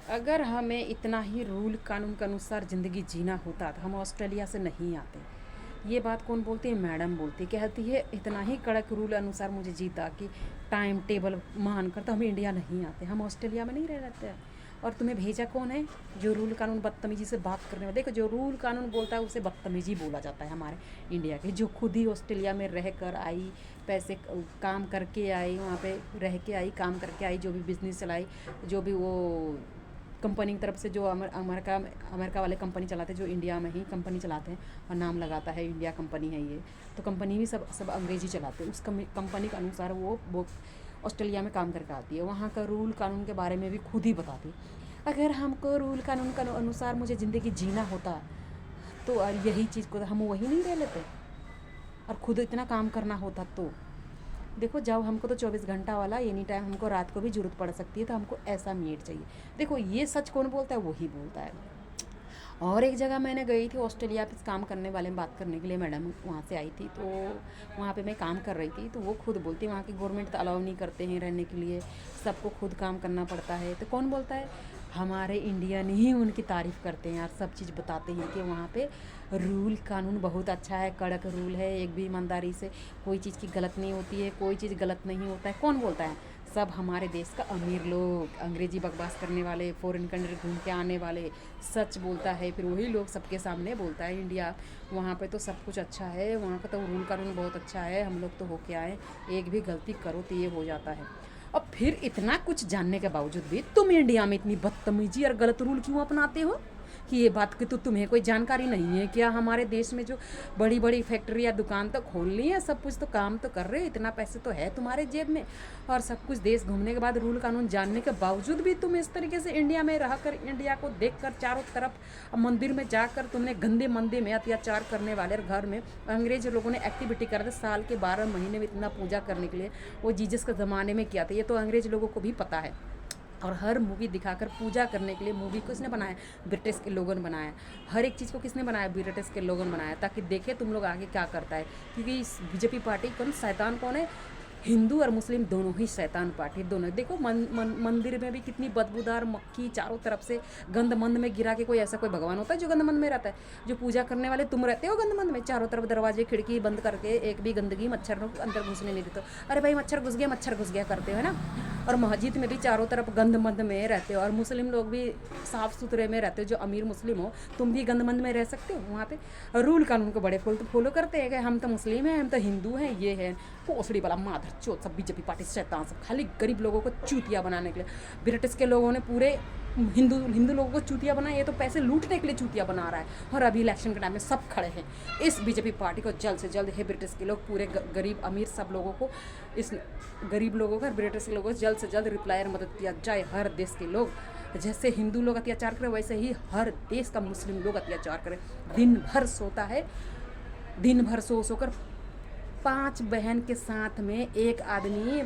अगर हमें इतना ही रूल कानून के अनुसार ज़िंदगी जीना होता तो हम ऑस्ट्रेलिया से नहीं आते। ये बात कौन बोलती है? मैडम बोलती है, कहती है इतना ही कड़क रूल अनुसार मुझे जीता कि टाइम टेबल मान कर तो हम इंडिया नहीं आते, हम ऑस्ट्रेलिया में नहीं रह रहते हैं। और तुम्हें भेजा कौन है? जो रूल कानून बदतमीजी से बात करने वाले। देखो, जो रूल कानून बोलता है उसे बदतमीजी बोला जाता है हमारे इंडिया के। जो खुद ही ऑस्ट्रेलिया में रह कर आई, पैसे काम करके आई, वहाँ पे रह के आई, काम करके आई, जो भी बिजनेस चलाई, जो भी वो कंपनी की तरफ से जो अमेरिका वाले कंपनी चलाते हैं, जो इंडिया में ही कंपनी चलाते हैं और नाम लगाता है इंडिया कंपनी है ये, तो कंपनी भी सब सब अंग्रेजी चलाते हैं। उस कंपनी के अनुसार वो ऑस्ट्रेलिया में काम करके आती है। वहाँ का रूल कानून के बारे में भी खुद ही बताती है। अगर हमको रूल कानून के अनुसार मुझे ज़िंदगी जीना होता तो और यही चीज़ को हम वही नहीं रह लेते और खुद इतना काम करना होता तो। देखो, जब हमको तो 24 घंटा वाला एनी टाइम, हमको रात को भी ज़रूरत पड़ सकती है, तो हमको ऐसा मेड चाहिए। देखो, ये सच कौन बोलता है? वही बोलता है। और एक जगह मैंने गई थी ऑस्ट्रेलिया पे काम करने वाले में बात करने के लिए, मैडम वहाँ से आई थी, तो वहाँ पे मैं काम कर रही थी, तो वो खुद बोलती है वहाँ की गवर्नमेंट तो अलाउ नहीं करते हैं रहने के लिए, सबको खुद काम करना पड़ता है। तो कौन बोलता है? हमारे इंडियन ही उनकी तारीफ़ करते हैं यार, सब चीज़ बताते हैं कि वहाँ पे रूल कानून बहुत अच्छा है, कड़क रूल है, एक भी ईमानदारी से कोई चीज़ की गलत नहीं होती है, कोई चीज़ गलत नहीं होता है। कौन बोलता है? सब हमारे देश का अमीर लोग, अंग्रेजी बकवास करने वाले, फॉरेन कंट्री घूम के आने वाले, सच बोलता है फिर वही लोग सबके सामने बोलता है इंडिया वहाँ पे तो सब कुछ अच्छा है, वहाँ का तो रूल कानून बहुत अच्छा है, हम लोग तो होके आए, एक भी गलती करो तो ये हो जाता है। और फिर इतना कुछ जानने के बावजूद भी तुम इंडिया में इतनी बदतमीजी और गलत रूल क्यों अपनाते हो? कि ये बात की तो तुम्हें कोई जानकारी नहीं है क्या? हमारे देश में जो बड़ी बड़ी फैक्ट्री या दुकान तो खोल ली है, सब कुछ तो काम तो कर रहे हो, इतना पैसे तो है तुम्हारे जेब में, और सब कुछ देश घूमने के बाद रूल कानून जानने के बावजूद भी तुम इस तरीके से इंडिया में रहकर, इंडिया को देखकर, चारों तरफ मंदिर में जाकर तुमने गंदे मंदे में अत्याचार करने वाले घर में अंग्रेज लोगों ने एक्टिविटी कर दी साल के 12 महीने में इतना पूजा करने के लिए, वो जीसस के ज़माने में किया था। ये तो अंग्रेज लोगों को भी पता है। और हर मूवी दिखाकर पूजा करने के लिए मूवी किसने बनाया? ब्रिटिश के लोगों ने बनाया। हर एक चीज़ को किसने बनाया? ब्रिटिश के लोगों ने बनाया, ताकि देखे तुम लोग आगे क्या करता है। क्योंकि इस बीजेपी पार्टी कौन शैतान कौन है? हिंदू और मुस्लिम दोनों ही शैतान पार्टी, दोनों। देखो मंदिर में भी कितनी बदबूदार मक्खी चारों तरफ से गंदमंद में गिरा के, कोई ऐसा कोई भगवान होता है जो गंदमंद में रहता है? जो पूजा करने वाले तुम रहते हो गंदमंद में, चारों तरफ दरवाजे खिड़की बंद करके, एक भी गंदगी मच्छर अंदर घुसने नहीं देते। अरे भाई, मच्छर घुस गया करते हो, है ना? और मस्जिद में भी चारों तरफ गंदमंद में रहते हो, और मुस्लिम लोग भी साफ़ सुथरे में रहते हो। जो अमीर मुस्लिम हो, तुम भी गंदमंद में रह सकते हो वहाँ पे। रूल कानून को बड़े फॉलो करते हैं कि हम तो मुस्लिम हैं, हम तो हिंदू हैं, ये है भोसड़ी वाला माधर चोट सब बीजेपी पार्टी शैतान सब, खाली गरीब लोगों को चूतिया बनाने के लिए। ब्रिटिश के लोगों ने पूरे हिंदू लोगों को चूतिया बनाया, ये तो पैसे लूटने के लिए चूतिया बना रहा है। और अभी इलेक्शन के टाइम में सब खड़े हैं इस बीजेपी पार्टी को जल्द से जल्द है ब्रिटिश के लोग, पूरे गरीब अमीर सब लोगों को, इस गरीब लोगों का, ब्रिटिश के लोगों को जल्द से जल्द रिप्लाई और मदद किया जाए। हर देश के लोग, जैसे हिंदू लोग अत्याचार करें वैसे ही हर देश का मुस्लिम लोग अत्याचार करें। दिन भर सोता है, दिन भर सोकर 5 बहन के साथ में एक आदमी,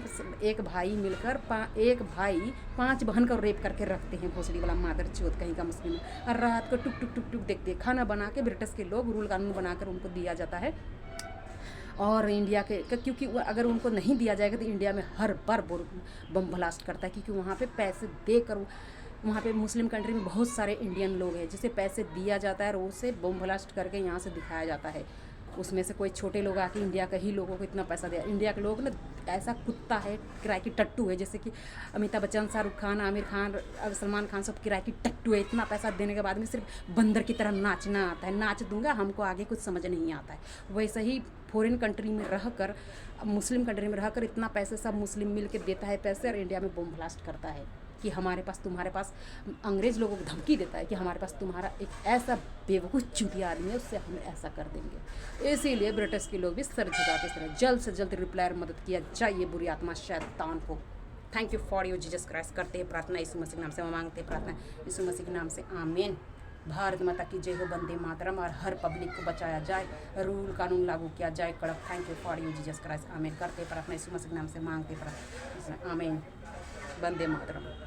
एक भाई मिलकर एक भाई 5 बहन को रेप करके रखते हैं, भोसड़ी वाला मादर चौथ कहीं का मुस्लिम। और रात को टुक टुक टुक टुक देखते हैं, खाना बना के ब्रिटिश के लोग रूल कानून बनाकर उनको दिया जाता है। और इंडिया के, क्योंकि अगर उनको नहीं दिया जाएगा तो इंडिया में हर बार बम ब्लास्ट करता है, क्योंकि वहाँ पे पैसे देकर, वहाँ पे मुस्लिम कंट्री में बहुत सारे इंडियन लोग हैं जिसे पैसे दिया जाता है और उसे बम ब्लास्ट करके यहाँ से दिखाया जाता है। उसमें से कोई छोटे लोग आके इंडिया के ही लोगों को इतना पैसा दिया। इंडिया के लोग ना ऐसा कुत्ता है, किराए की टट्टू है, जैसे कि अमिताभ बच्चन, शाहरुख खान, आमिर खान, सलमान खान, सब किराए की टट्टू है। इतना पैसा देने के बाद में सिर्फ बंदर की तरह नाचना आता है, नाच दूंगा, हमको आगे कुछ समझ नहीं आता है। वैसे ही फॉरेन कंट्री में रहकर, मुस्लिम कंट्री में रहकर इतना पैसे सब मुस्लिम मिल के देता है पैसे, और इंडिया में बम ब्लास्ट करता है कि हमारे पास, तुम्हारे पास, अंग्रेज़ लोगों को धमकी देता है कि हमारे पास तुम्हारा एक ऐसा बेवकूफ़ चूतिया आदमी है, उससे हम ऐसा कर देंगे। इसीलिए ब्रिटिश के लोग भी सर झुका के तरह जल्द से जल्द रिप्लाई और मदद किया जाए ये बुरी आत्मा शैतान को। Thank you for you Jesus Christ. करते हैं प्रार्थना यीशु मसीह के नाम से, मांगते हैं प्रार्थना यीशु मसीह के नाम से, आमीन। भारत माता की जय हो, वंदे मातरम। और हर पब्लिक को बचाया जाए, रूल कानून लागू किया जाए कड़क। Thank you for you Jesus Christ, आमीन। करते हैं प्रार्थना यीशु मसीह के नाम से, मांगते प्रार्थना, आमीन। वंदे मातरम।